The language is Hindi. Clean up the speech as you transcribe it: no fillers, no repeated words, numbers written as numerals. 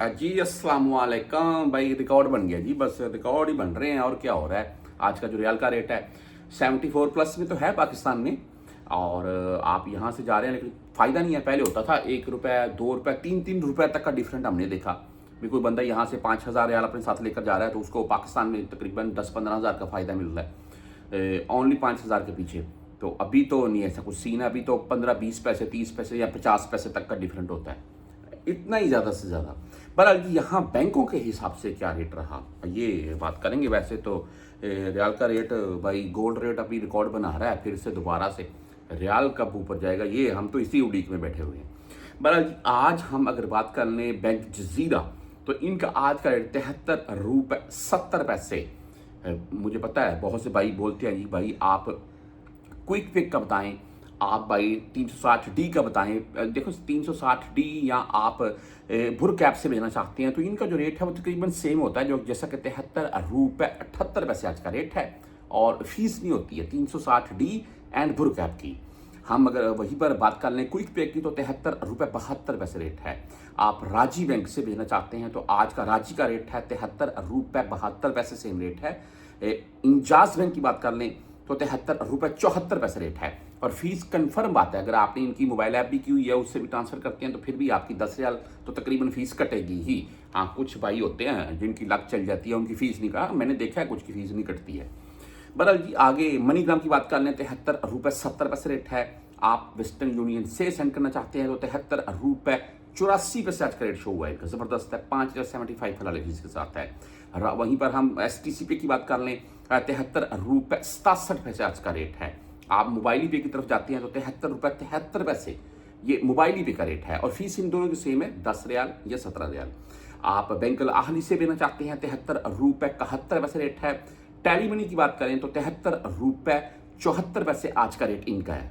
जी अस्सलाम वालेकुम भाई। रिकॉर्ड बन गया जी, बस रिकॉर्ड ही बन रहे हैं और क्या हो रहा है। आज का जो रियाल का रेट है 74 प्लस में तो है पाकिस्तान में। और आप यहाँ से जा रहे हैं लेकिन फ़ायदा नहीं है। पहले होता था 1 रुपये 2 रुपये 3-3 रुपये तक का डिफरेंट हमने देखा। भी कोई बंदा यहाँ से 5,000 रियाल अपने साथ लेकर जा रहा है तो उसको पाकिस्तान में तकरीबन 10-15 हज़ार का फ़ायदा मिल रहा है ओनली 5,000 के पीछे। तो अभी तो नहीं ऐसा कुछ सीन है, अभी तो 15-20 पैसे 30 पैसे या 50 पैसे तक का डिफरेंट होता है, इतना ही ज़्यादा से ज़्यादा। पर यहाँ बैंकों के हिसाब से क्या रेट रहा ये बात करेंगे। वैसे तो रियाल का रेट भाई, गोल्ड रेट अभी रिकॉर्ड बना रहा है फिर से दोबारा से। रियाल कब ऊपर जाएगा ये हम तो इसी उड़ीक में बैठे हुए हैं। बहरहाल आज हम अगर बात कर लें बैंक जजीरा, तो इनका आज का रेट 73 रुपये 70 पैसे। मुझे पता है बहुत से भाई बोलते हैं जी भाई आप क्विक पिक का बताएं, आप भाई 360D का बताएं। देखो 360D या आप भुर कैप से भेजना चाहते हैं तो इनका जो रेट है वो तकरीबन सेम होता है, जो जैसा कि 73 रुपये 78 पैसे आज का रेट है। और फीस नहीं होती है 360D एंड भुर कैप की। हम अगर वहीं पर बात कर लें क्विक पे की तो 73 रुपये 72 पैसे रेट है। आप राजी बैंक से भेजना चाहते हैं तो आज का राजी का रेट है 73 रुपये 72 पैसे, सेम रेट है। इंजाज बैंक की बात कर लें तो 73 रुपये 74 पैसे रेट है। और फीस कंफर्म बात है, अगर आपने इनकी मोबाइल ऐप भी की हुई है उससे भी ट्रांसफर करते हैं तो फिर भी आपकी 10 रियाल तो तकरीबन फीस कटेगी ही। हाँ, कुछ भाई होते हैं जिनकी लक चल जाती है, उनकी फीस नहीं, कहा मैंने देखा है कुछ की फीस नहीं कटती है। बहरहाल जी आगे मनीग्राम की बात कर लें 73 रुपये 70 पैसे रेट है। आप वेस्टर्न यूनियन से सेंड करना चाहते हैं तो 73 रुपये 84 पैसे आज का रेट शो हुआ है। इनका ज़बरदस्त है, 5,75 फिलहाल फीस के साथ है। वहीं पर हम STC पे की बात कर लें 73 रुपये 67 पैसे आज का रेट है। आप मोबाइली पे की तरफ जाते हैं तो 73 रुपये 73 पैसे ये मोबाइली पे का रेट है। और फीस इन दोनों की सेम है, 10 रियाल या 17 रियाल। आप बैंक अल अहली से लेना चाहते हैं 73 रुपये 71 पैसे रेट है। टेली मनी की बात करें तो 73 रुपये 74 पैसे आज का रेट इनका है।